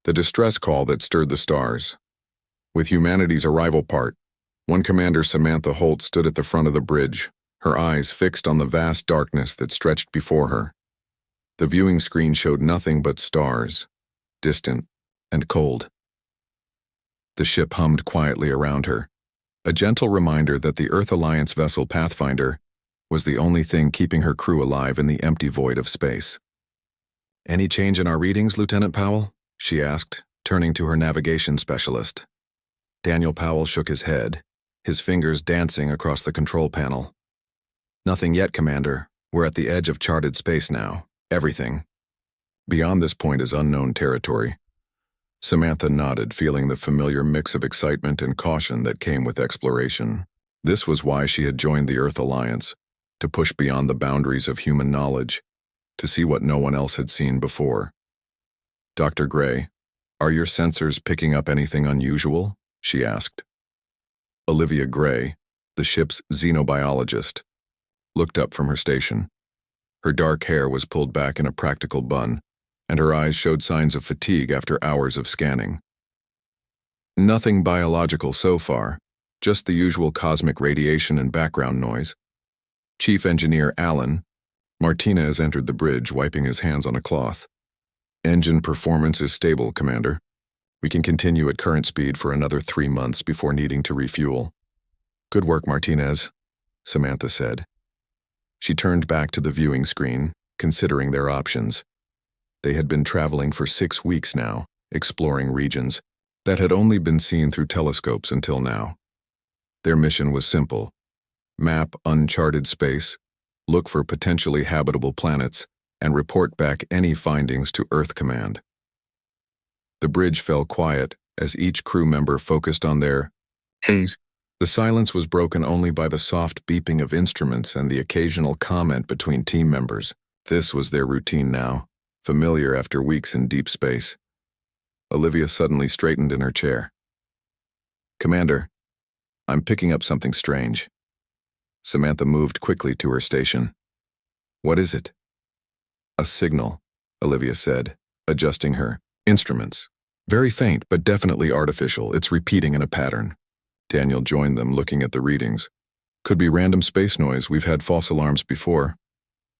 The distress call that stirred the stars. With humanity's arrival part, one commander, Samantha Holt, stood at the front of the bridge, her eyes fixed on the vast darkness that stretched before her. The viewing screen showed nothing but stars, distant and cold. The ship hummed quietly around her, a gentle reminder that the Earth Alliance vessel Pathfinder was the only thing keeping her crew alive in the empty void of space. "Any change in our readings, Lieutenant Powell?" she asked, turning to her navigation specialist. Daniel Powell shook his head, his fingers dancing across the control panel. "Nothing yet, Commander. We're at the edge of charted space now. Everything beyond this point is unknown territory." Samantha nodded, feeling the familiar mix of excitement and caution that came with exploration. This was why she had joined the Earth Alliance, to push beyond the boundaries of human knowledge, to see what no one else had seen before. "Dr. Gray, are your sensors picking up anything unusual?" she asked. Olivia Gray, the ship's xenobiologist, looked up from her station. Her dark hair was pulled back in a practical bun, and her eyes showed signs of fatigue after hours of scanning. "Nothing biological so far, just the usual cosmic radiation and background noise." Chief Engineer Alan Martinez entered the bridge, wiping his hands on a cloth. "Engine performance is stable, Commander. We can continue at current speed for another 3 months before needing to refuel." "Good work, Martinez," Samantha said. She turned back to the viewing screen, considering their options. They had been traveling for 6 weeks now, exploring regions that had only been seen through telescopes until now. Their mission was simple: map uncharted space, look for potentially habitable planets, and report back any findings to Earth Command. The bridge fell quiet as each crew member focused on their "Hey." The silence was broken only by the soft beeping of instruments and the occasional comment between team members. This was their routine now, familiar after weeks in deep space. Olivia suddenly straightened in her chair. "Commander, I'm picking up something strange." Samantha moved quickly to her station. "What is it?" "A signal," Olivia said, adjusting her instruments. "Very faint, but definitely artificial. It's repeating in a pattern." Daniel joined them, looking at the readings. "Could be random space noise. We've had false alarms before."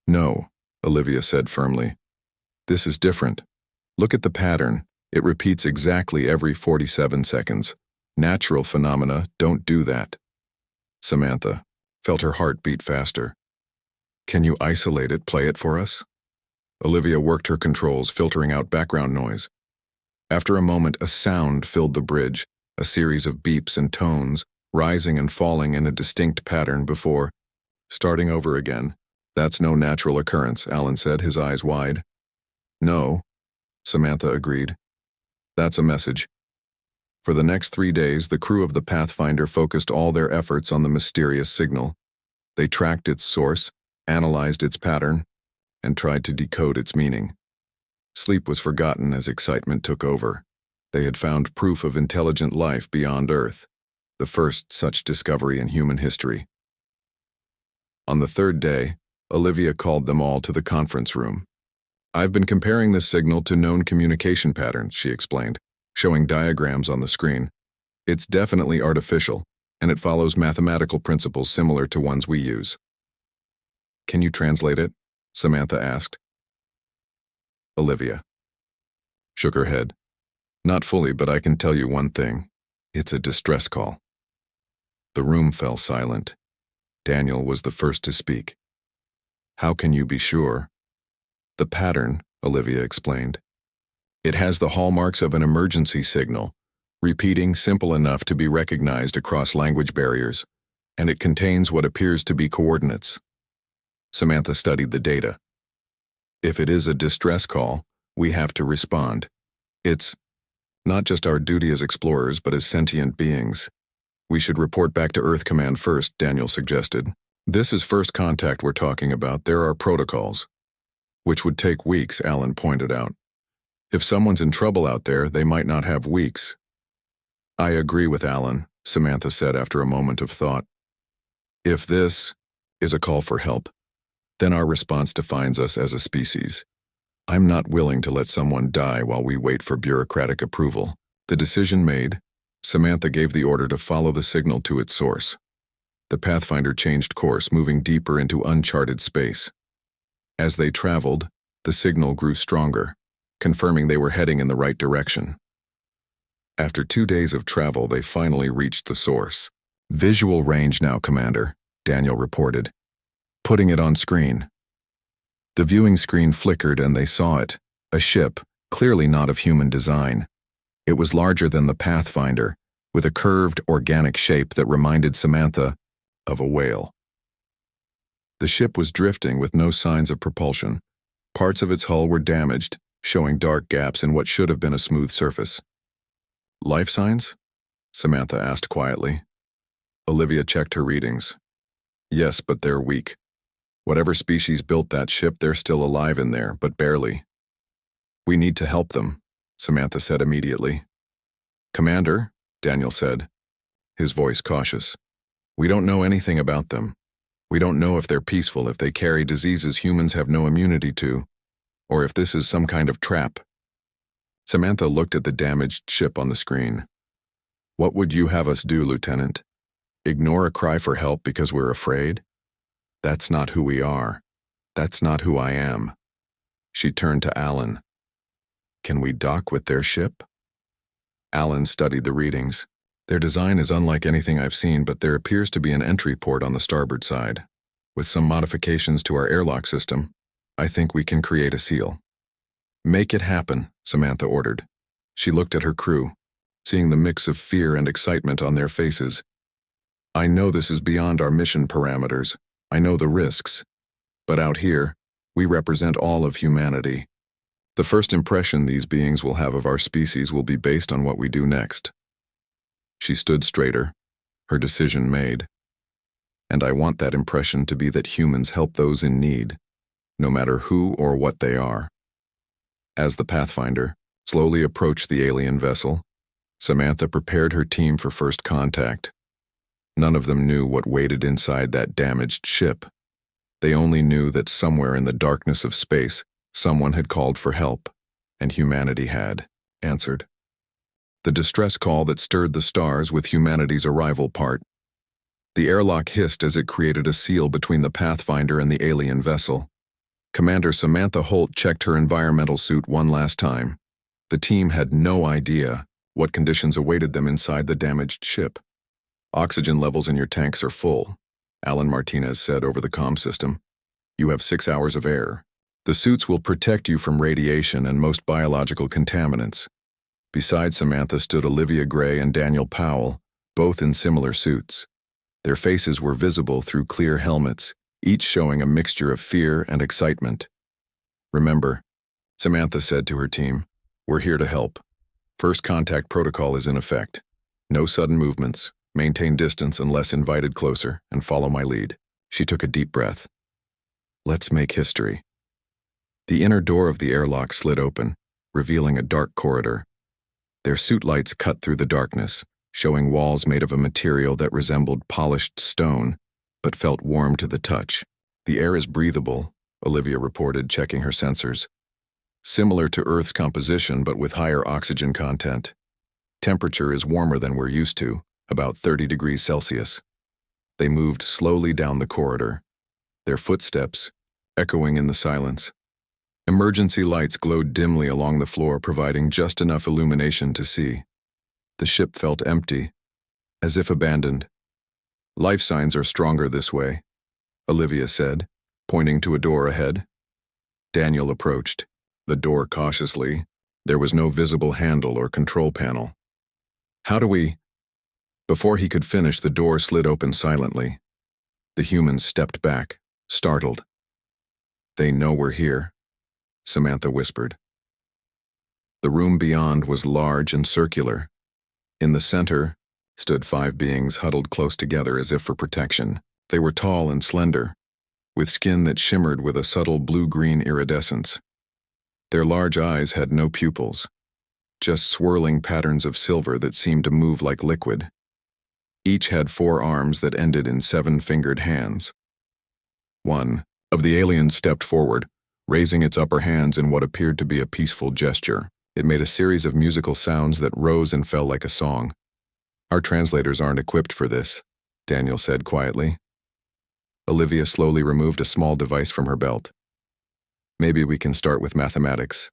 "No," Olivia said firmly. "This is different. Look at the pattern. It repeats exactly every 47 seconds. Natural phenomena don't do that." Samantha felt her heart beat faster. "Can you isolate it, play it for us?" Olivia worked her controls, filtering out background noise. After a moment, a sound filled the bridge, a series of beeps and tones, rising and falling in a distinct pattern before starting over again. "That's no natural occurrence," Alan said, his eyes wide. "No," Samantha agreed. "That's a message." For the next 3 days, the crew of the Pathfinder focused all their efforts on the mysterious signal. They tracked its source, analyzed its pattern, and tried to decode its meaning. Sleep was forgotten as excitement took over. They had found proof of intelligent life beyond Earth, the first such discovery in human history. On the 3rd day, Olivia called them all to the conference room. "I've been comparing this signal to known communication patterns," she explained, showing diagrams on the screen. "It's definitely artificial, and it follows mathematical principles similar to ones we use." "Can you translate it?" Samantha asked. Olivia shook her head. "Not fully, but I can tell you one thing. It's a distress call." The room fell silent. Daniel was the first to speak. "How can you be sure?" "The pattern," Olivia explained. "It has the hallmarks of an emergency signal, repeating simple enough to be recognized across language barriers, and it contains what appears to be coordinates." Samantha studied the data. "If it is a distress call, we have to respond. It's not just our duty as explorers, but as sentient beings. We should report back to Earth Command first," Daniel suggested. "This is first contact we're talking about. There are protocols." "Which would take weeks," Alan pointed out. "If someone's in trouble out there, they might not have weeks." "I agree with Alan," Samantha said after a moment of thought. "If this is a call for help, then our response defines us as a species. I'm not willing to let someone die while we wait for bureaucratic approval. The decision made, Samantha gave the order to follow the signal to its source. The Pathfinder changed course, moving deeper into uncharted space. As they traveled, the signal grew stronger, confirming they were heading in the right direction. After 2 days of travel, they finally reached the source. "Visual range now, Commander," Daniel reported, putting it on screen. The viewing screen flickered and they saw it, a ship, clearly not of human design. It was larger than the Pathfinder, with a curved, organic shape that reminded Samantha of a whale. The ship was drifting with no signs of propulsion. Parts of its hull were damaged, showing dark gaps in what should have been a smooth surface. "Life signs?" Samantha asked quietly. Olivia checked her readings. "Yes, but they're weak. Whatever species built that ship, they're still alive in there, but barely." "We need to help them," Samantha said immediately. "Commander," Daniel said, his voice cautious, "we don't know anything about them. We don't know if they're peaceful, if they carry diseases humans have no immunity to, or if this is some kind of trap." Samantha looked at the damaged ship on the screen. "What would you have us do, Lieutenant? Ignore a cry for help because we're afraid? That's not who we are. That's not who I am." She turned to Alan. "Can we dock with their ship?" Alan studied the readings. "Their design is unlike anything I've seen, but there appears to be an entry port on the starboard side. With some modifications to our airlock system, I think we can create a seal." "Make it happen," Samantha ordered. She looked at her crew, seeing the mix of fear and excitement on their faces. "I know this is beyond our mission parameters. I know the risks. But out here, we represent all of humanity. The first impression these beings will have of our species will be based on what we do next." She stood straighter, her decision made. "And I want that impression to be that humans help those in need, no matter who or what they are." As the Pathfinder slowly approached the alien vessel, Samantha prepared her team for first contact. None of them knew what waited inside that damaged ship. They only knew that somewhere in the darkness of space, someone had called for help, and humanity had answered. The distress call that stirred the stars with humanity's arrival part. The airlock hissed as it created a seal between the Pathfinder and the alien vessel. Commander Samantha Holt checked her environmental suit one last time. The team had no idea what conditions awaited them inside the damaged ship. "Oxygen levels in your tanks are full," Alan Martinez said over the comm system. "You have 6 hours of air. The suits will protect you from radiation and most biological contaminants." Beside Samantha stood Olivia Gray and Daniel Powell, both in similar suits. Their faces were visible through clear helmets, each showing a mixture of fear and excitement. "Remember," Samantha said to her team, "we're here to help. First contact protocol is in effect. No sudden movements, maintain distance unless invited closer, and follow my lead." She took a deep breath. "Let's make history." The inner door of the airlock slid open, revealing a dark corridor. Their suit lights cut through the darkness, showing walls made of a material that resembled polished stone, but felt warm to the touch. "The air is breathable," Olivia reported, checking her sensors. "Similar to Earth's composition, but with higher oxygen content. Temperature is warmer than we're used to, about 30 degrees Celsius." They moved slowly down the corridor, their footsteps echoing in the silence. Emergency lights glowed dimly along the floor, providing just enough illumination to see. The ship felt empty, as if abandoned. "Life signs are stronger this way," Olivia said, pointing to a door ahead. Daniel approached the door cautiously. There was no visible handle or control panel. "How do we—" Before he could finish, the door slid open silently. The humans stepped back, startled. "They know we're here," Samantha whispered. The room beyond was large and circular. In the center stood 5 beings huddled close together as if for protection. They were tall and slender, with skin that shimmered with a subtle blue-green iridescence. Their large eyes had no pupils, just swirling patterns of silver that seemed to move like liquid. Each had 4 arms that ended in 7-fingered hands. One of the aliens stepped forward, raising its upper hands in what appeared to be a peaceful gesture. It made a series of musical sounds that rose and fell like a song. Our translators aren't equipped for this, Daniel said quietly. Olivia slowly removed a small device from her belt. Maybe we can start with mathematics.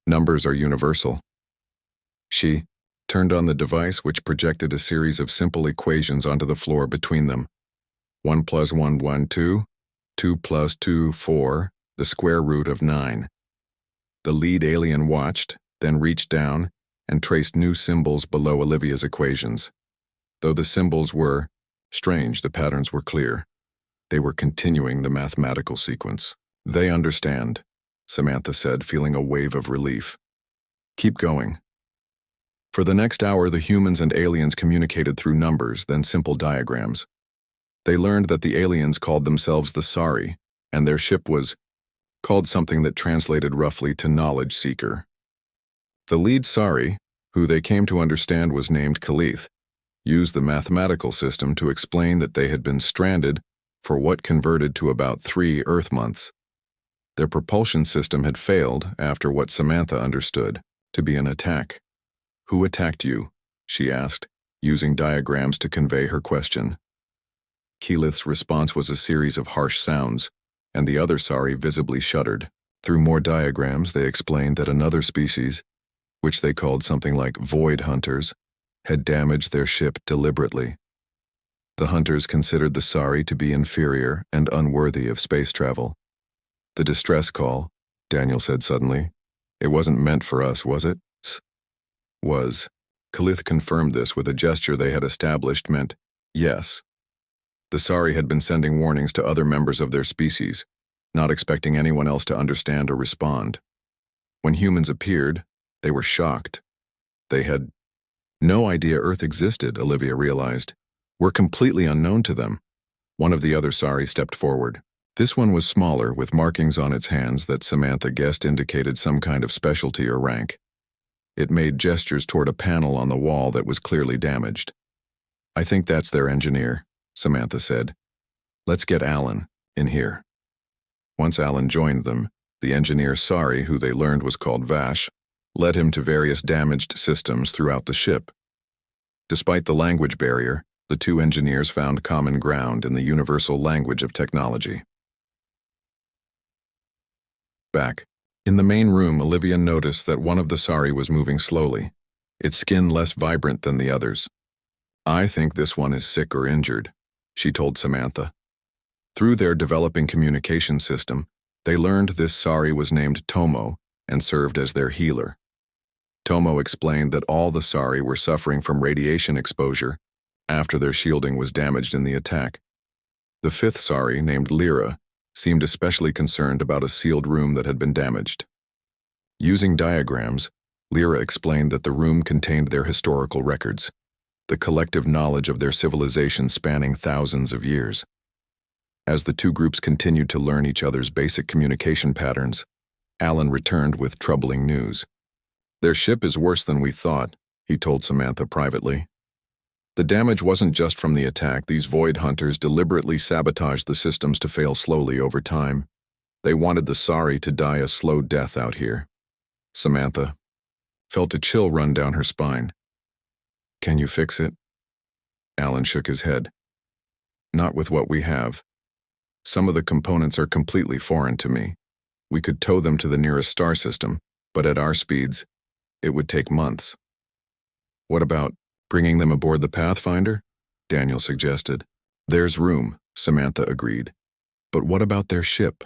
Numbers are universal. She turned on the device, which projected a series of simple equations onto the floor between them. 1 + 1 1 2, 2 + 2 4, the square root of 9. The lead alien watched, then reached down and traced new symbols below Olivia's equations. Though the symbols were strange, the patterns were clear. They were continuing the mathematical sequence. They understand, Samantha said, feeling a wave of relief. Keep going. For the next hour, the humans and aliens communicated through numbers, then simple diagrams. They learned that the aliens called themselves the Sari, and their ship was called something that translated roughly to knowledge seeker. The lead Sari, who they came to understand was named Kalith, used the mathematical system to explain that they had been stranded for what converted to about 3 Earth months. Their propulsion system had failed after what Samantha understood to be an attack. Who attacked you? She asked, using diagrams to convey her question. Keyleth's response was a series of harsh sounds, and the other Sari visibly shuddered. Through more diagrams, they explained that another species, which they called something like void hunters, had damaged their ship deliberately. The hunters considered the Sari to be inferior and unworthy of space travel. The distress call, Daniel said suddenly. It wasn't meant for us, was it? Was. Kalith confirmed this with a gesture they had established meant yes. The Sari had been sending warnings to other members of their species, not expecting anyone else to understand or respond. When humans appeared, they were shocked. They had no idea Earth existed, Olivia realized. We're completely unknown to them. One of the other Sari stepped forward. This one was smaller, with markings on its hands that Samantha guessed indicated some kind of specialty or rank. It made gestures toward a panel on the wall that was clearly damaged. I think that's their engineer, Samantha said. Let's get Alan in here. Once Alan joined them, the engineer Sari, who they learned was called Vash, led him to various damaged systems throughout the ship. Despite the language barrier, the two engineers found common ground in the universal language of technology. Back. In the main room, Olivia noticed that one of the Sari was moving slowly, its skin less vibrant than the others. I think this one is sick or injured, she told Samantha. Through their developing communication system, they learned this Sari was named Tomo and served as their healer. Tomo explained that all the Sari were suffering from radiation exposure after their shielding was damaged in the attack. The fifth Sari, named Lyra, seemed especially concerned about a sealed room that had been damaged. Using diagrams, Lyra explained that the room contained their historical records, the collective knowledge of their civilization spanning thousands of years. As the two groups continued to learn each other's basic communication patterns, Alan returned with troubling news. Their ship is worse than we thought, he told Samantha privately. The damage wasn't just from the attack. These void hunters deliberately sabotaged the systems to fail slowly over time. They wanted the Sari to die a slow death out here. Samantha felt a chill run down her spine. Can you fix it? Alan shook his head. Not with what we have. Some of the components are completely foreign to me. We could tow them to the nearest star system, but at our speeds, it would take months. What about bringing them aboard the Pathfinder? Daniel suggested. There's room, Samantha agreed. But what about their ship?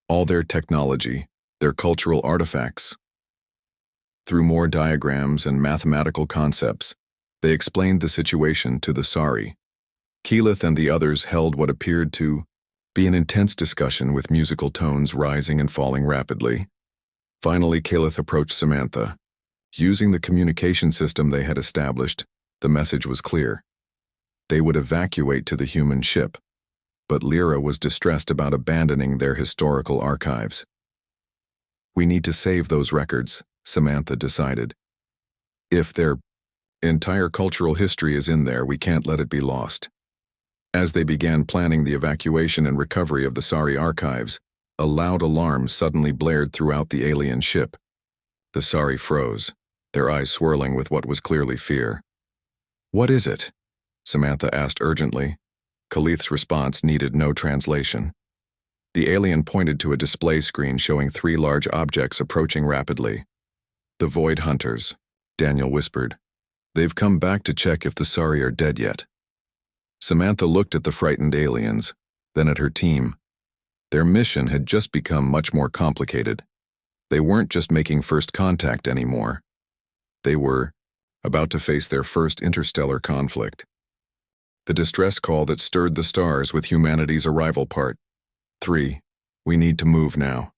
All their technology, their cultural artifacts? Through more diagrams and mathematical concepts, they explained the situation to the Sari. Keyleth and the others held what appeared to be an intense discussion with musical tones rising and falling rapidly. Finally, Keyleth approached Samantha. Using the communication system they had established, the message was clear. They would evacuate to the human ship, but Lyra was distressed about abandoning their historical archives. We need to save those records, Samantha decided. If their entire cultural history is in there, we can't let it be lost. As they began planning the evacuation and recovery of the Sari archives, A loud alarm suddenly blared throughout the alien ship. The Sari froze, their eyes swirling with what was clearly fear. "What is it?" Samantha asked urgently. Khalith's response needed no translation. The alien pointed to a display screen showing 3 large objects approaching rapidly. "The Void Hunters," Daniel whispered. "They've come back to check if the Sari are dead yet." Samantha looked at the frightened aliens, then at her team. Their mission had just become much more complicated. They weren't just making first contact anymore. They were about to face their first interstellar conflict. The distress call that stirred the stars with humanity's arrival part. 3. "We need to move now,"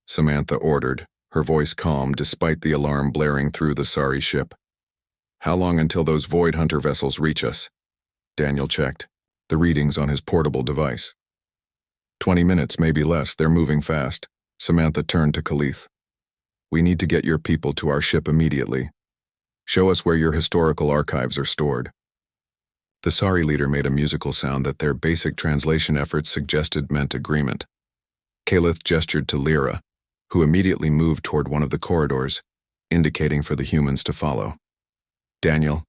Samantha ordered, her voice calm despite the alarm blaring through the Sari ship. "How long until those Void Hunter vessels reach us?" Daniel checked, the readings on his portable device. 20 minutes, maybe less. They're moving fast. Samantha turned to Khalith. "We need to get your people to our ship immediately. Show us where your historical archives are stored." The Sari leader made a musical sound that their basic translation efforts suggested meant agreement. Khalith gestured to Lyra, who immediately moved toward one of the corridors, indicating for the humans to follow. "Daniel,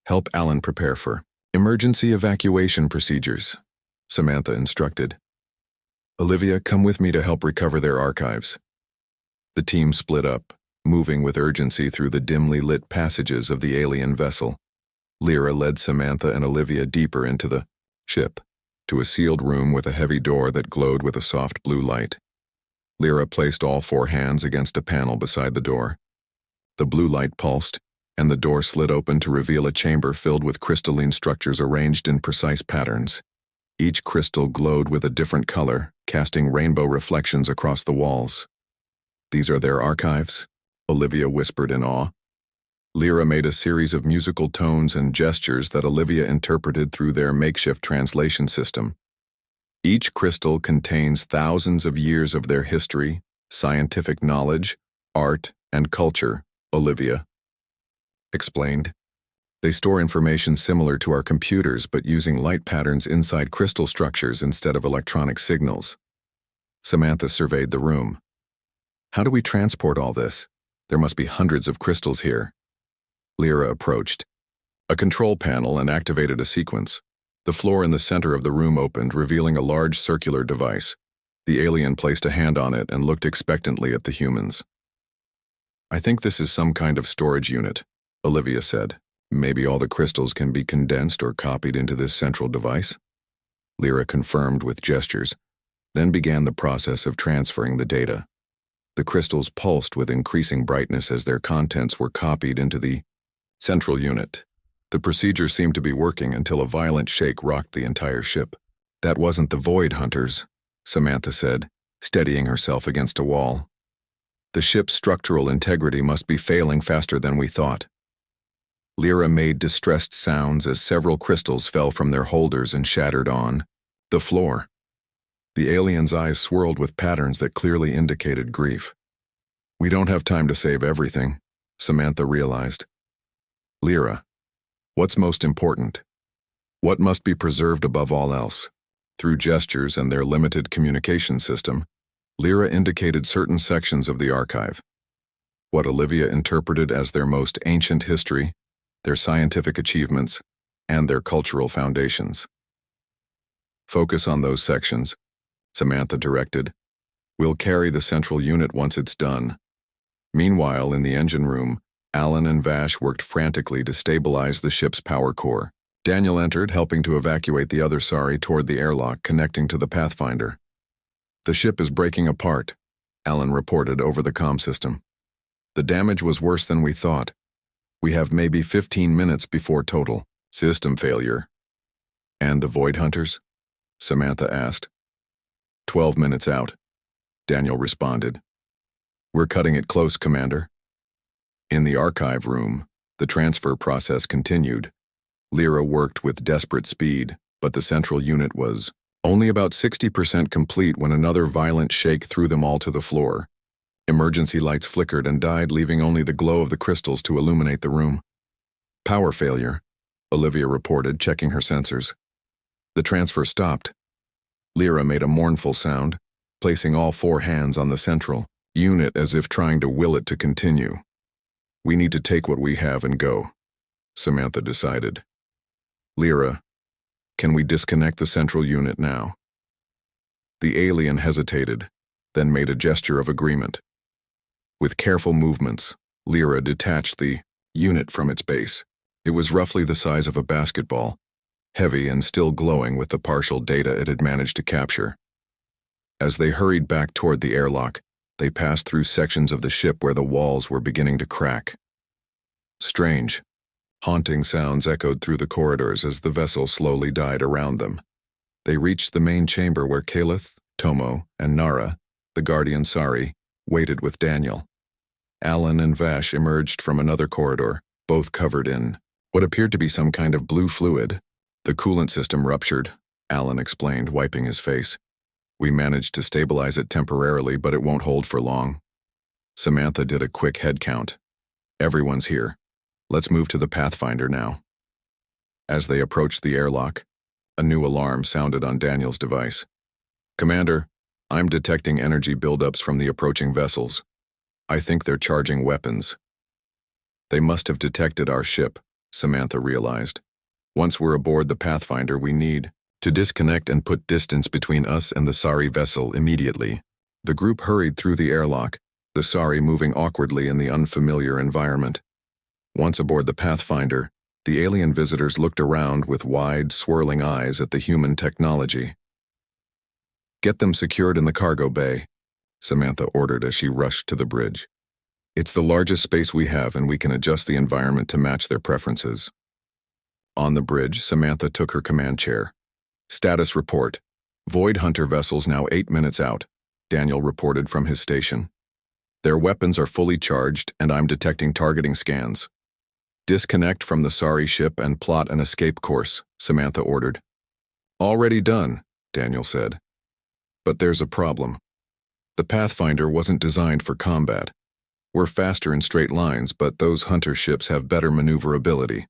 help Alan prepare for emergency evacuation procedures," Samantha instructed. "Olivia, come with me to help recover their archives." The team split up, moving with urgency through the dimly lit passages of the alien vessel. Lyra led Samantha and Olivia deeper into the ship, to a sealed room with a heavy door that glowed with a soft blue light. Lyra placed all 4 hands against a panel beside the door. The blue light pulsed, and the door slid open to reveal a chamber filled with crystalline structures arranged in precise patterns. Each crystal glowed with a different color, casting rainbow reflections across the walls. "These are their archives?" Olivia whispered in awe. Lyra made a series of musical tones and gestures that Olivia interpreted through their makeshift translation system. "Each crystal contains thousands of years of their history, scientific knowledge, art, and culture," Olivia explained. "They store information similar to our computers but using light patterns inside crystal structures instead of electronic signals." Samantha surveyed the room. "How do we transport all this? There must be hundreds of crystals here." Lyra approached a control panel and activated a sequence. The floor in the center of the room opened, revealing a large circular device. The alien placed a hand on it and looked expectantly at the humans. "I think this is some kind of storage unit," Olivia said. "Maybe all the crystals can be condensed or copied into this central device?" Lyra confirmed with gestures, then began the process of transferring the data. The crystals pulsed with increasing brightness as their contents were copied into the central unit. The procedure seemed to be working until a violent shake rocked the entire ship. "That wasn't the Void Hunters," Samantha said, steadying herself against a wall. "The ship's structural integrity must be failing faster than we thought." Lyra made distressed sounds as several crystals fell from their holders and shattered on the floor. The alien's eyes swirled with patterns that clearly indicated grief. "We don't have time to save everything," Samantha realized. "Lyra, what's most important? What must be preserved above all else?" Through gestures and their limited communication system, Lyra indicated certain sections of the archive. What Olivia interpreted as their most ancient history, their scientific achievements, and their cultural foundations. "Focus on those sections," Samantha directed. "We'll carry the central unit once it's done." Meanwhile, in the engine room, Alan and Vash worked frantically to stabilize the ship's power core. Daniel entered, helping to evacuate the other Sari toward the airlock connecting to the Pathfinder. "The ship is breaking apart," Alan reported over the comm system. "The damage was worse than we thought. We have maybe 15 minutes before total system failure." "And the Void Hunters?" Samantha asked. 12 minutes out," Daniel responded. "We're cutting it close, Commander." In the archive room, the transfer process continued. Lyra worked with desperate speed, but the central unit was only about 60% complete when another violent shake threw them all to the floor. Emergency lights flickered and died, leaving only the glow of the crystals to illuminate the room. "Power failure," Olivia reported, checking her sensors. The transfer stopped. Lyra made a mournful sound. placing all four hands on the central unit as if trying to will it to continue. We need to take what we have and go, Samantha decided. Lyra, can we disconnect the central unit now? The alien hesitated, then made a gesture of agreement. With careful movements, Lyra detached the unit from its base. It was roughly the size of a basketball, heavy and still glowing with the partial data it had managed to capture. As they hurried back toward the airlock, they passed through sections of the ship where the walls were beginning to crack. Strange, haunting sounds echoed through the corridors as the vessel slowly died around them. They reached the main chamber where Kalith, Tomo, and Nara, the Guardian Sari, waited with Daniel. Alan and Vash emerged from another corridor, both covered in what appeared to be some kind of blue fluid. The coolant system ruptured, Alan explained, wiping his face. We managed to stabilize it temporarily, but it won't hold for long. Samantha did a quick head count. Everyone's here. Let's move to the Pathfinder now. As they approached the airlock, a new alarm sounded on Daniel's device. Commander, I'm detecting energy buildups from the approaching vessels. I think they're charging weapons. They must have detected our ship, Samantha realized. Once we're aboard the Pathfinder, we need to disconnect and put distance between us and the Sari vessel immediately. The group hurried through the airlock, the Sari moving awkwardly in the unfamiliar environment. Once aboard the Pathfinder, the alien visitors looked around with wide, swirling eyes at the human technology. Get them secured in the cargo bay, Samantha ordered as she rushed to the bridge. It's the largest space we have, and we can adjust the environment to match their preferences. On the bridge, Samantha took her command chair. Status report. Void Hunter vessels now 8 minutes out, Daniel reported from his station. Their weapons are fully charged, and I'm detecting targeting scans. Disconnect from the Sari ship and plot an escape course, Samantha ordered. Already done, Daniel said. But there's a problem. The Pathfinder wasn't designed for combat. We're faster in straight lines, but those hunter ships have better maneuverability.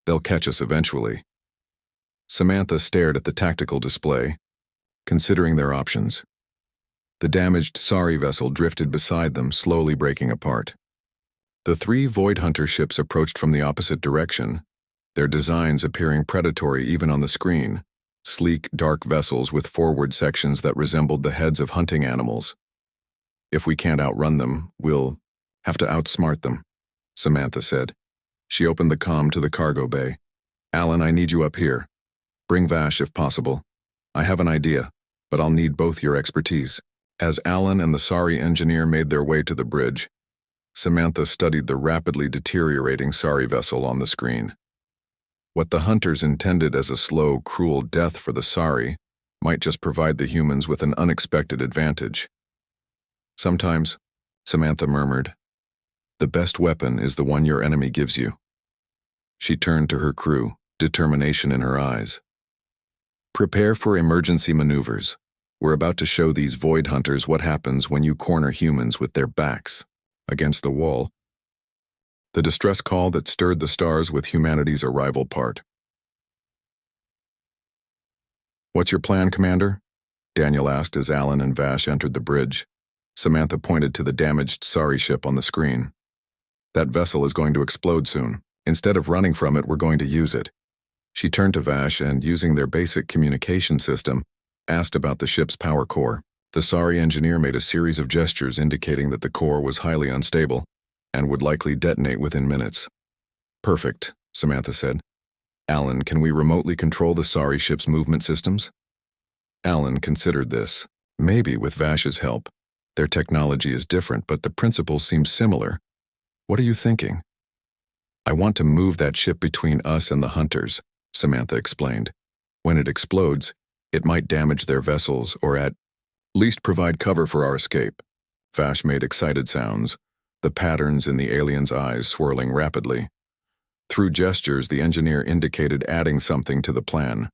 They'll catch us eventually. Samantha stared at the tactical display, considering their options. The damaged Sari vessel drifted beside them, slowly breaking apart. The 3 Void Hunter ships approached from the opposite direction, their designs appearing predatory even on the screen, sleek, dark vessels with forward sections that resembled the heads of hunting animals. If we can't outrun them, we'll have to outsmart them, Samantha said. She opened the comm to the cargo bay. Alan, I need you up here. Bring Vash if possible. I have an idea, but I'll need both your expertise. As Alan and the Sari engineer made their way to the bridge, Samantha studied the rapidly deteriorating Sari vessel on the screen. What the hunters intended as a slow, cruel death for the Sari might just provide the humans with an unexpected advantage. Sometimes, Samantha murmured, the best weapon is the one your enemy gives you. She turned to her crew, determination in her eyes. Prepare for emergency maneuvers. We're about to show these Void Hunters what happens when you corner humans with their backs against the wall. The distress call that stirred the stars with humanity's arrival part. What's your plan, Commander? Daniel asked as Alan and Vash entered the bridge. Samantha pointed to the damaged Sari ship on the screen. That vessel is going to explode soon. Instead of running from it, we're going to use it. She turned to Vash and, using their basic communication system, asked about the ship's power core. The Sari engineer made a series of gestures indicating that the core was highly unstable and would likely detonate within minutes. Perfect, Samantha said. Alan, can we remotely control the Sari ship's movement systems? Alan considered this. Maybe with Vash's help. Their technology is different, but the principles seem similar. What are you thinking? I want to move that ship between us and the hunters, Samantha explained. When it explodes, it might damage their vessels or at least provide cover for our escape. Vash made excited sounds, the patterns in the alien's eyes swirling rapidly. Through gestures, the engineer indicated adding something to the plan.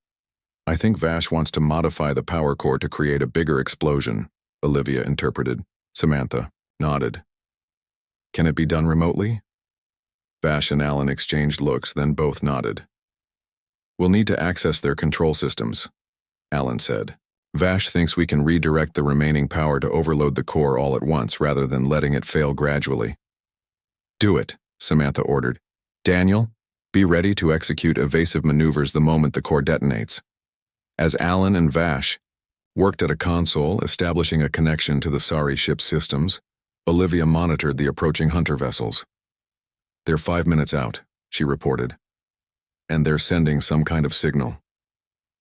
I think Vash wants to modify the power core to create a bigger explosion, Olivia interpreted. Samantha nodded. Can it be done remotely? Vash and Alan exchanged looks, then both nodded. We'll need to access their control systems, Alan said. Vash thinks we can redirect the remaining power to overload the core all at once rather than letting it fail gradually. Do it, Samantha ordered. Daniel, be ready to execute evasive maneuvers the moment the core detonates. As Alan and Vash worked at a console establishing a connection to the sorry ship's systems, Olivia monitored the approaching hunter vessels. They're 5 minutes out, she reported. And they're sending some kind of signal.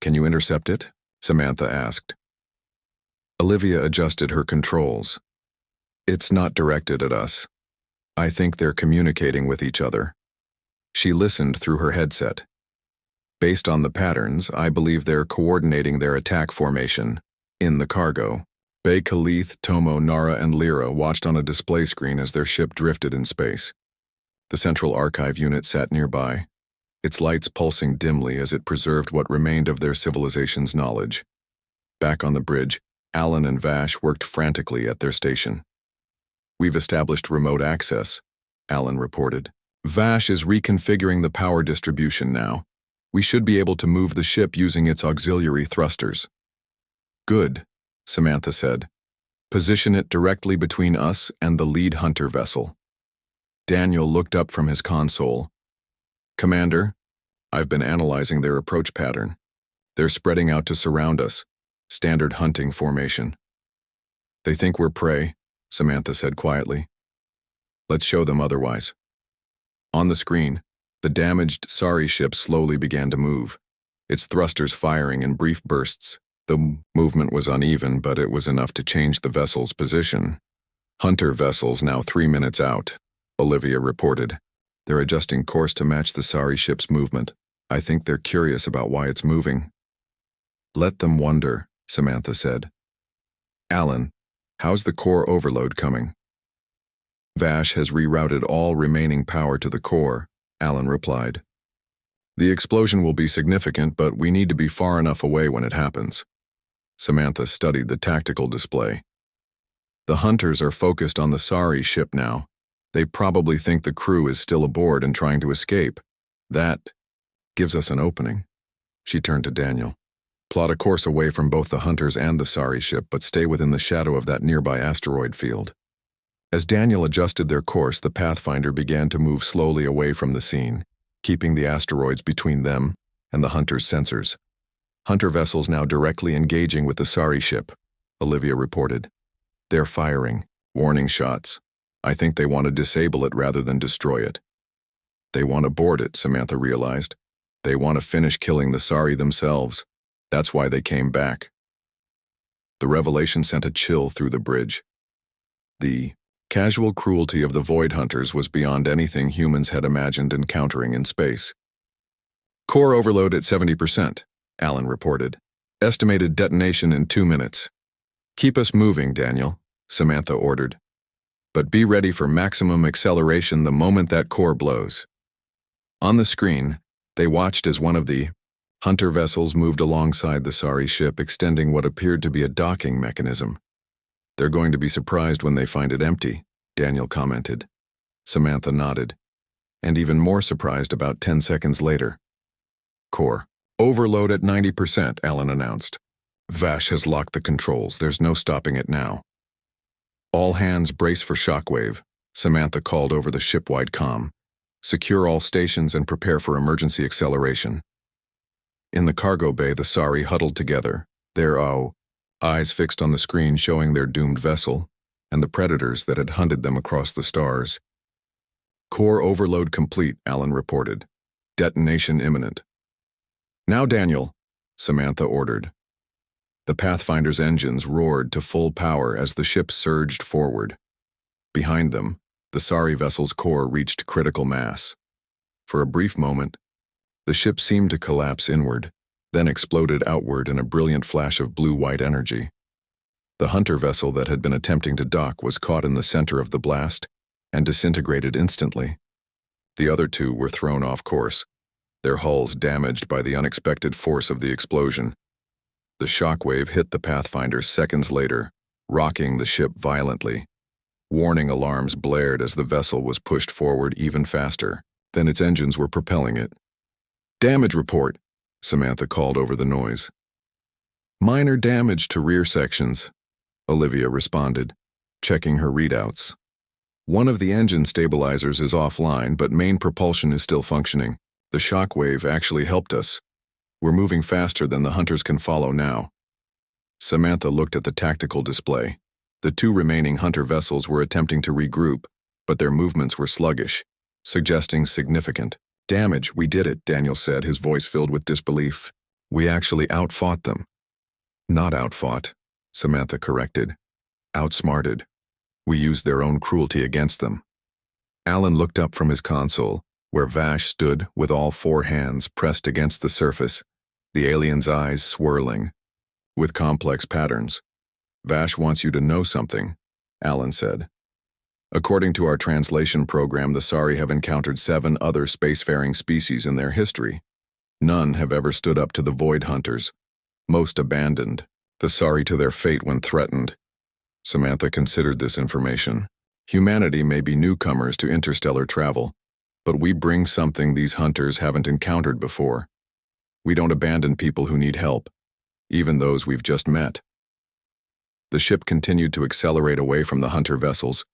Can you intercept it? Samantha asked. Olivia adjusted her controls. It's not directed at us. I think they're communicating with each other. She listened through her headset. Based on the patterns, I believe they're coordinating their attack formation. In the cargo, Bay Khalith, Tomo, Nara, and Lyra watched on a display screen as their ship drifted in space. The central archive unit sat nearby, its lights pulsing dimly as it preserved what remained of their civilization's knowledge. Back on the bridge, Alan and Vash worked frantically at their station. We've established remote access, Alan reported. Vash is reconfiguring the power distribution now. We should be able to move the ship using its auxiliary thrusters. Good, Samantha said. Position it directly between us and the lead hunter vessel. Daniel looked up from his console. Commander, I've been analyzing their approach pattern. They're spreading out to surround us. Standard hunting formation. They think we're prey, Samantha said quietly. Let's show them otherwise. On the screen, the damaged sorry ship slowly began to move, its thrusters firing in brief bursts. The movement was uneven, but it was enough to change the vessel's position. Hunter vessels now 3 minutes out, Olivia reported. They're adjusting course to match the sorry ship's movement. I think they're curious about why it's moving. Let them wonder, Samantha said. Alan, how's the core overload coming? Vash has rerouted all remaining power to the core, Alan replied. The explosion will be significant, but we need to be far enough away when it happens. Samantha studied the tactical display. The hunters are focused on the sorry ship now. They probably think the crew is still aboard and trying to escape. That gives us an opening. She turned to Daniel. Plot a course away from both the hunters and the sorry ship, but stay within the shadow of that nearby asteroid field. As Daniel adjusted their course, the Pathfinder began to move slowly away from the scene, keeping the asteroids between them and the hunters' sensors. Hunter vessels now directly engaging with the sorry ship, Olivia reported. They're firing, warning shots. I think they want to disable it rather than destroy it. They want to board it, Samantha realized. They want to finish killing the sorry themselves. That's why they came back. The revelation sent a chill through the bridge. The casual cruelty of the Void Hunters was beyond anything humans had imagined encountering in space. Core overload at 70%, Alan reported. Estimated detonation in 2 minutes. Keep us moving, Daniel, Samantha ordered. But be ready for maximum acceleration the moment that core blows. On the screen, they watched as one of the hunter vessels moved alongside the sorry ship, extending what appeared to be a docking mechanism. They're going to be surprised when they find it empty, Daniel commented. Samantha nodded. And even more surprised about 10 seconds later. Core overload at 90%, Alan announced. Vash has locked the controls. There's no stopping it now. All hands brace for shockwave, Samantha called over the ship-wide comm. Secure all stations and prepare for emergency acceleration. In the cargo bay, the sorry huddled together, their eyes fixed on the screen showing their doomed vessel and the predators that had hunted them across the stars. Core overload complete, Alan reported. Detonation imminent. Now, Daniel, Samantha ordered. The Pathfinder's engines roared to full power as the ship surged forward. Behind them, the sorry vessel's core reached critical mass. For a brief moment, the ship seemed to collapse inward, then exploded outward in a brilliant flash of blue-white energy. The hunter vessel that had been attempting to dock was caught in the center of the blast and disintegrated instantly. The other two were thrown off course, their hulls damaged by the unexpected force of the explosion. The shockwave hit the Pathfinder seconds later, rocking the ship violently. Warning alarms blared as the vessel was pushed forward even faster than its engines were propelling it. Damage report, Samantha called over the noise. Minor damage to rear sections, Olivia responded, checking her readouts. One of the engine stabilizers is offline, but main propulsion is still functioning. The shockwave actually helped us. We're moving faster than the hunters can follow now. Samantha looked at the tactical display. The two remaining hunter vessels were attempting to regroup, but their movements were sluggish, suggesting significant damage. We did it, Daniel said, his voice filled with disbelief. We actually outfought them. Not outfought, Samantha corrected. Outsmarted. We used their own cruelty against them. Alan looked up from his console, where Vash stood with all four hands pressed against the surface, the alien's eyes swirling, with complex patterns. Vash wants you to know something, Alan said. According to our translation program, the Sari have encountered 7 other spacefaring species in their history. None have ever stood up to the Void Hunters. Most abandoned the Sari to their fate when threatened. Samantha considered this information. Humanity may be newcomers to interstellar travel, but we bring something these hunters haven't encountered before. We don't abandon people who need help, even those we've just met. The ship continued to accelerate away from the hunter vessels,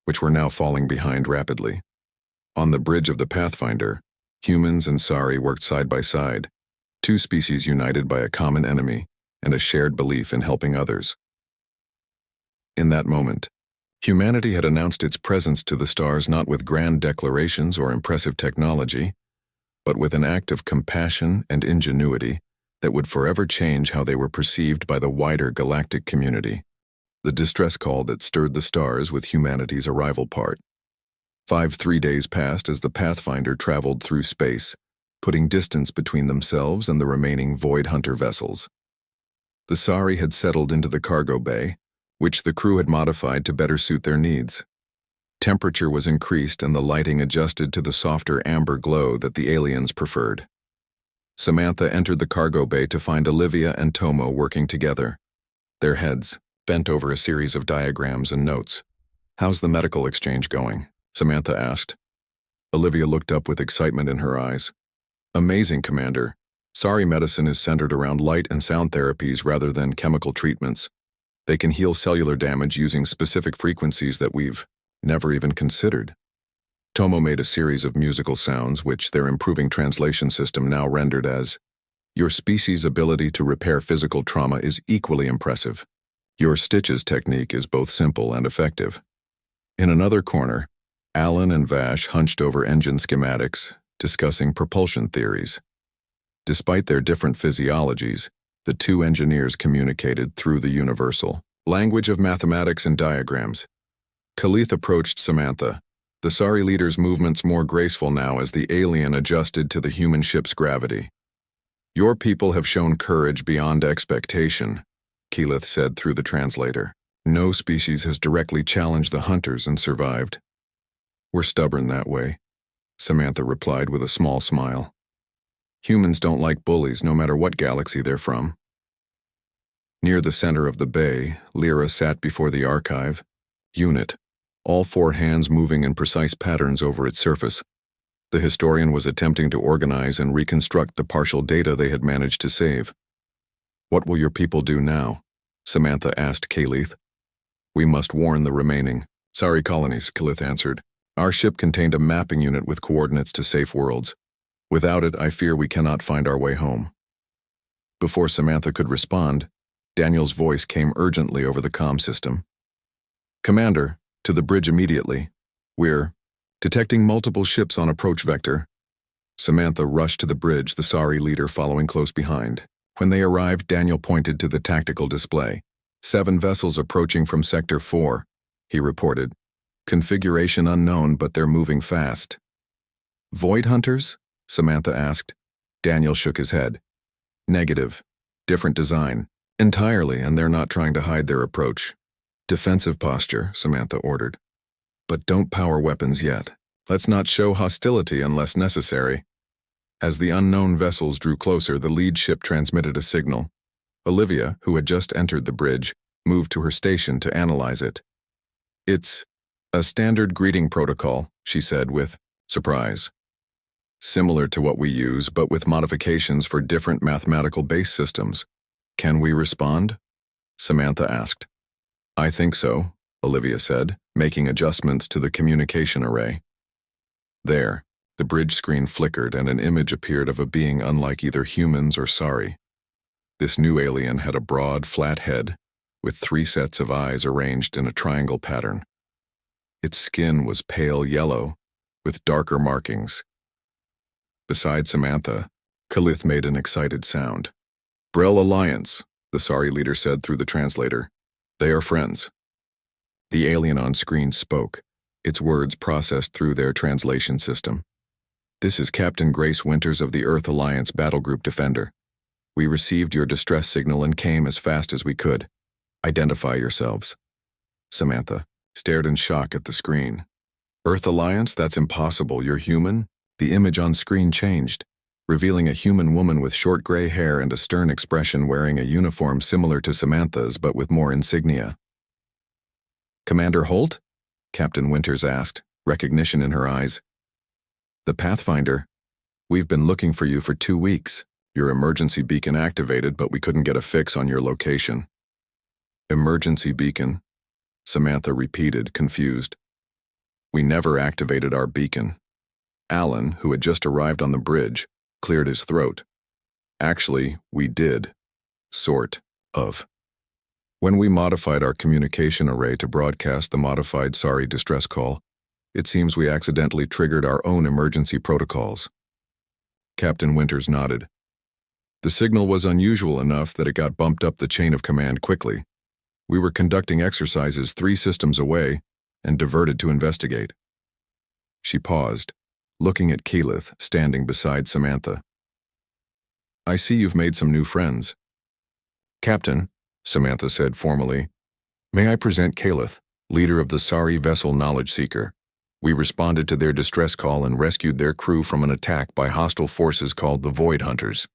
which were now falling behind rapidly. On the bridge of the Pathfinder, humans and Sari worked side by side, 2 species united by a common enemy and a shared belief in helping others. In that moment, humanity had announced its presence to the stars not with grand declarations or impressive technology, but with an act of compassion and ingenuity that would forever change how they were perceived by the wider galactic community. The distress call that stirred the stars with humanity's arrival part. 3 days passed as the Pathfinder traveled through space, putting distance between themselves and the remaining Void Hunter vessels. The Sari had settled into the cargo bay, which the crew had modified to better suit their needs. Temperature was increased and the lighting adjusted to the softer amber glow that the aliens preferred. Samantha entered the cargo bay to find Olivia and Tomo working together, their heads bent over a series of diagrams and notes. "How's the medical exchange going?" Samantha asked. Olivia looked up with excitement in her eyes. "Amazing, Commander. Sari medicine is centered around light and sound therapies rather than chemical treatments. They can heal cellular damage using specific frequencies that we've never even considered." Tomo made a series of musical sounds, which their improving translation system now rendered as, "Your species' ability to repair physical trauma is equally impressive. Your stitches technique is both simple and effective." In another corner, Alan and Vash hunched over engine schematics, discussing propulsion theories. Despite their different physiologies, the 2 engineers communicated through the universal language of mathematics and diagrams. Khalith approached Samantha, the Sari leader's movements more graceful now as the alien adjusted to the human ship's gravity. "Your people have shown courage beyond expectation," Keyleth said through the translator. "No species has directly challenged the hunters and survived." "We're stubborn that way," Samantha replied with a small smile. "Humans don't like bullies no matter what galaxy they're from." Near the center of the bay, Lyra sat before the archive unit, all 4 hands moving in precise patterns over its surface. The historian was attempting to organize and reconstruct the partial data they had managed to save. "What will your people do now?" Samantha asked Khalith. "We must warn the remaining Sari colonies," Khalith answered. "Our ship contained a mapping unit with coordinates to safe worlds. Without it, I fear we cannot find our way home." Before Samantha could respond, Daniel's voice came urgently over the comm system. "Commander, to the bridge immediately. We're detecting multiple ships on approach vector." Samantha rushed to the bridge, the Sari leader following close behind. When they arrived, Daniel pointed to the tactical display. 7 vessels approaching from Sector 4, he reported. "Configuration unknown, but they're moving fast." "Void Hunters?" Samantha asked. Daniel shook his head. "Negative. Different design. Entirely, and they're not trying to hide their approach." "Defensive posture," Samantha ordered. "But don't power weapons yet. Let's not show hostility unless necessary." As the unknown vessels drew closer, the lead ship transmitted a signal. Olivia, who had just entered the bridge, moved to her station to analyze it. "It's a standard greeting protocol," she said with surprise. "Similar to what we use, but with modifications for different mathematical base systems," Can we respond? Samantha asked. I think so, Olivia said, making adjustments to the communication array. There, the bridge screen flickered and an image appeared of a being unlike either humans or Sari. This new alien had a broad, flat head, with 3 sets of eyes arranged in a triangle pattern. Its skin was pale yellow, with darker markings. Beside Samantha, Kalith made an excited sound. Brel Alliance, the Sari leader said through the translator. They are friends. The alien on screen spoke, its words processed through their translation system. This is Captain Grace Winters of the Earth Alliance Battlegroup Defender. We received your distress signal and came as fast as we could. Identify yourselves. Samantha stared in shock at the screen. Earth Alliance? That's impossible. You're human? The image on screen changed, revealing a human woman with short gray hair and a stern expression wearing a uniform similar to Samantha's but with more insignia. Commander Holt? Captain Winters asked, recognition in her eyes. The Pathfinder. We've been looking for you for 2 weeks. Your emergency beacon activated, but we couldn't get a fix on your location. Emergency beacon? Samantha repeated, confused. We never activated our beacon. Alan, who had just arrived on the bridge, cleared his throat. Actually, we did. Sort of. When we modified our communication array to broadcast the modified Sari distress call, it seems we accidentally triggered our own emergency protocols. Captain Winters nodded. The signal was unusual enough that it got bumped up the chain of command quickly. We were conducting exercises 3 systems away and diverted to investigate. She paused, looking at Keyleth standing beside Samantha. I see you've made some new friends. Captain, Samantha said formally, may I present Keyleth, leader of the Sari vessel Knowledge Seeker. We responded to their distress call and rescued their crew from an attack by hostile forces called the Void Hunters.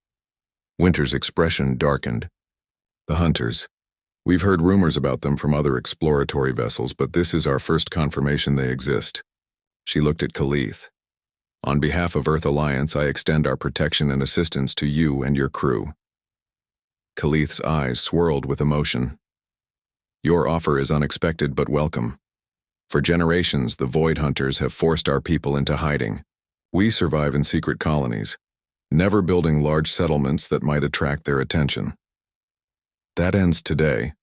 Winter's expression darkened. The Hunters. We've heard rumors about them from other exploratory vessels, but this is our first confirmation they exist. She looked at Kalith. On behalf of Earth Alliance, I extend our protection and assistance to you and your crew. Kalith's eyes swirled with emotion. Your offer is unexpected but welcome. For generations, the Void Hunters have forced our people into hiding. We survive in secret colonies, never building large settlements that might attract their attention. That ends today,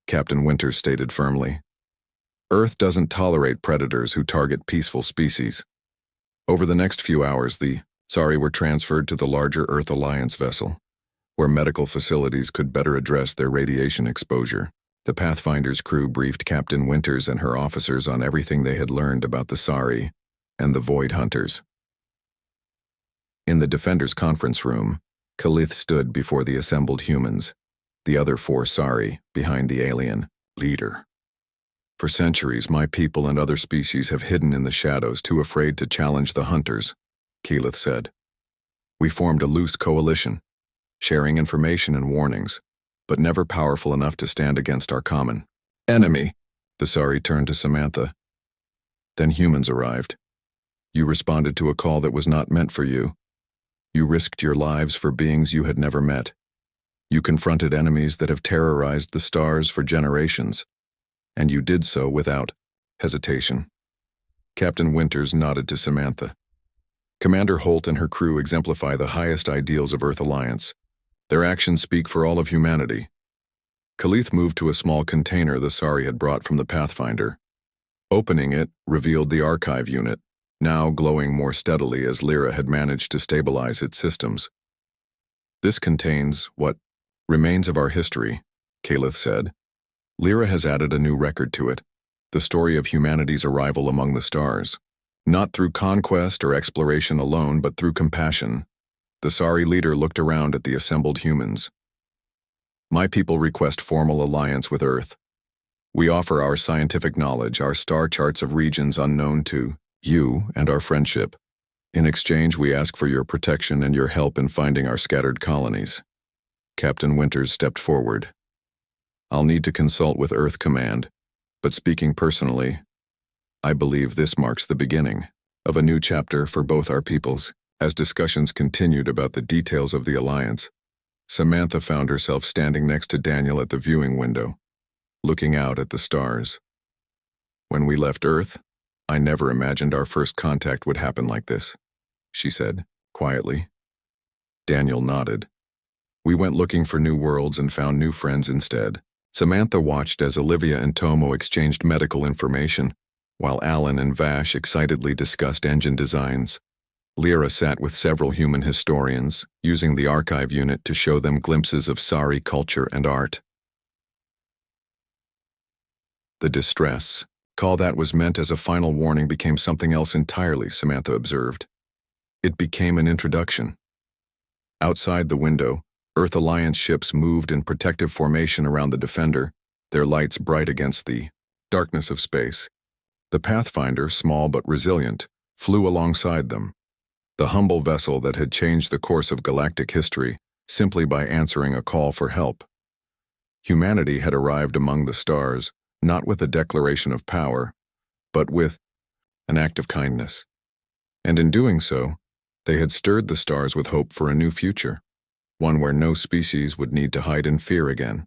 Captain Winters stated firmly. Earth doesn't tolerate predators who target peaceful species. Over the next few hours, the Sari were transferred to the larger Earth Alliance vessel, where medical facilities could better address their radiation exposure. The Pathfinder's crew briefed Captain Winters and her officers on everything they had learned about the Sari and the Void Hunters. In the Defender's conference room, Kalith stood before the assembled humans, the other 4 Sari behind the alien leader. For centuries, my people and other species have hidden in the shadows, too afraid to challenge the Hunters, Keyleth said. We formed a loose coalition, sharing information and warnings, but never powerful enough to stand against our common enemy. The Sari turned to Samantha. Then humans arrived. You responded to a call that was not meant for you. You risked your lives for beings you had never met. You confronted enemies that have terrorized the stars for generations, and you did so without hesitation. Captain Winters nodded to Samantha. Commander Holt and her crew exemplify the highest ideals of Earth Alliance. Their actions speak for all of humanity. Kalith moved to a small container the Sari had brought from the Pathfinder. Opening it revealed the archive unit, now glowing more steadily as Lyra had managed to stabilize its systems. This contains what remains of our history, Kalith said. Lyra has added a new record to it, the story of humanity's arrival among the stars. Not through conquest or exploration alone, but through compassion. The Sari leader looked around at the assembled humans. My people request formal alliance with Earth. We offer our scientific knowledge, our star charts of regions unknown to you, and our friendship. In exchange, we ask for your protection and your help in finding our scattered colonies. Captain Winters stepped forward. I'll need to consult with Earth Command, but speaking personally, I believe this marks the beginning of a new chapter for both our peoples. As discussions continued about the details of the alliance, Samantha found herself standing next to Daniel at the viewing window, looking out at the stars. "When we left Earth, I never imagined our first contact would happen like this," she said, quietly. Daniel nodded. "We went looking for new worlds and found new friends instead." Samantha watched as Olivia and Tomo exchanged medical information, while Alan and Vash excitedly discussed engine designs. Lyra sat with several human historians, using the archive unit to show them glimpses of Sari culture and art. The distress call that was meant as a final warning became something else entirely, Samantha observed. It became an introduction. Outside the window, Earth Alliance ships moved in protective formation around the Defender, their lights bright against the darkness of space. The Pathfinder, small but resilient, flew alongside them, the humble vessel that had changed the course of galactic history simply by answering a call for help. Humanity had arrived among the stars, not with a declaration of power, but with an act of kindness. And in doing so, they had stirred the stars with hope for a new future, one where no species would need to hide in fear again.